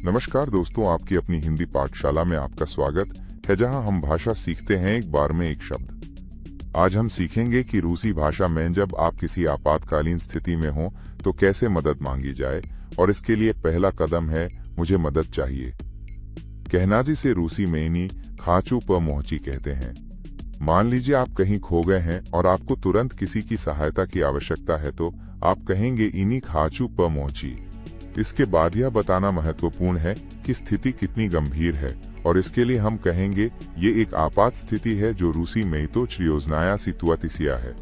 नमस्कार दोस्तों, आपकी अपनी हिंदी पाठशाला में आपका स्वागत है, जहां हम भाषा सीखते हैं एक बार में एक शब्द। आज हम सीखेंगे कि रूसी भाषा में जब आप किसी आपातकालीन स्थिति में हो तो कैसे मदद मांगी जाए, और इसके लिए पहला कदम है मुझे मदद चाहिए कहना, जिसे रूसी में इनी खाचू पमोची कहते हैं। मान लीजिए आप कहीं खो गए हैं और आपको तुरंत किसी की सहायता की आवश्यकता है, तो आप कहेंगे इनी खाचू पमोची। इसके बाद यह बताना महत्वपूर्ण है कि स्थिति कितनी गंभीर है, और इसके लिए हम कहेंगे ये एक आपात स्थिति है जो रूसी में तो चरियोजनाया सितुआतिसिया है।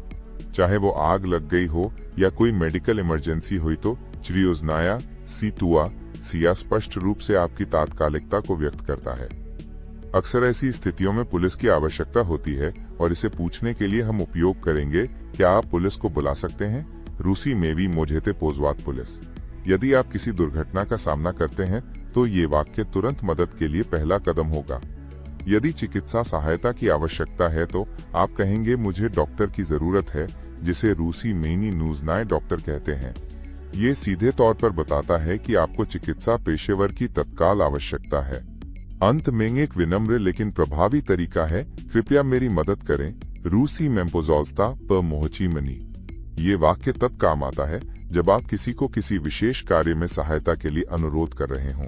चाहे वो आग लग गई हो या कोई मेडिकल इमरजेंसी हुई, तो चरियोजनाया सिया स्पष्ट रूप से आपकी तात्कालिकता को व्यक्त करता है। अक्सर ऐसी स्थितियों में पुलिस की आवश्यकता होती है, और इसे पूछने के लिए हम उपयोग करेंगे क्या आप पुलिस को बुला सकते हैं। रूसी में भी मोजेते पोजवात पुलिस। यदि आप किसी दुर्घटना का सामना करते हैं तो ये वाक्य तुरंत मदद के लिए पहला कदम होगा। यदि चिकित्सा सहायता की आवश्यकता है तो आप कहेंगे मुझे डॉक्टर की जरूरत है, जिसे रूसी में नूजनाए डॉक्टर कहते हैं। ये सीधे तौर पर बताता है कि आपको चिकित्सा पेशेवर की तत्काल आवश्यकता है। अंत में एक विनम्र लेकिन प्रभावी तरीका है, कृपया मेरी मदद करें, रूसी में पोजोल्स्ता प मोहची मनी। ये वाक्य तब काम आता है जब आप किसी को किसी विशेष कार्य में सहायता के लिए अनुरोध कर रहे हों।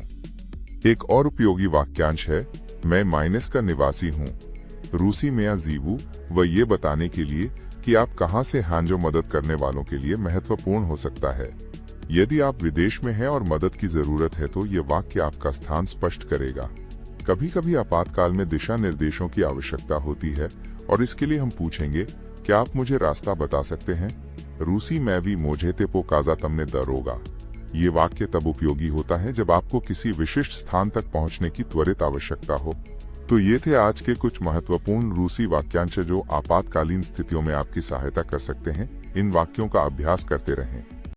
एक और उपयोगी वाक्यांश है, मैं माइनस का निवासी हूँ, रूसी में जीवू, व ये बताने के लिए कि आप कहां से हैं, जो मदद करने वालों के लिए महत्वपूर्ण हो सकता है। यदि आप विदेश में हैं और मदद की जरूरत है तो ये वाक्य आपका स्थान स्पष्ट करेगा। कभी कभी आपातकाल में दिशा निर्देशों की आवश्यकता होती है, और इसके लिए हम पूछेंगे क्या आप मुझे रास्ता बता सकते हैं। रूसी में भी मोजेते पो काजा तमने दरोगा। ये वाक्य तब उपयोगी होता है जब आपको किसी विशिष्ट स्थान तक पहुंचने की त्वरित आवश्यकता हो। तो ये थे आज के कुछ महत्वपूर्ण रूसी वाक्यांश जो आपातकालीन स्थितियों में आपकी सहायता कर सकते हैं। इन वाक्यों का अभ्यास करते रहें।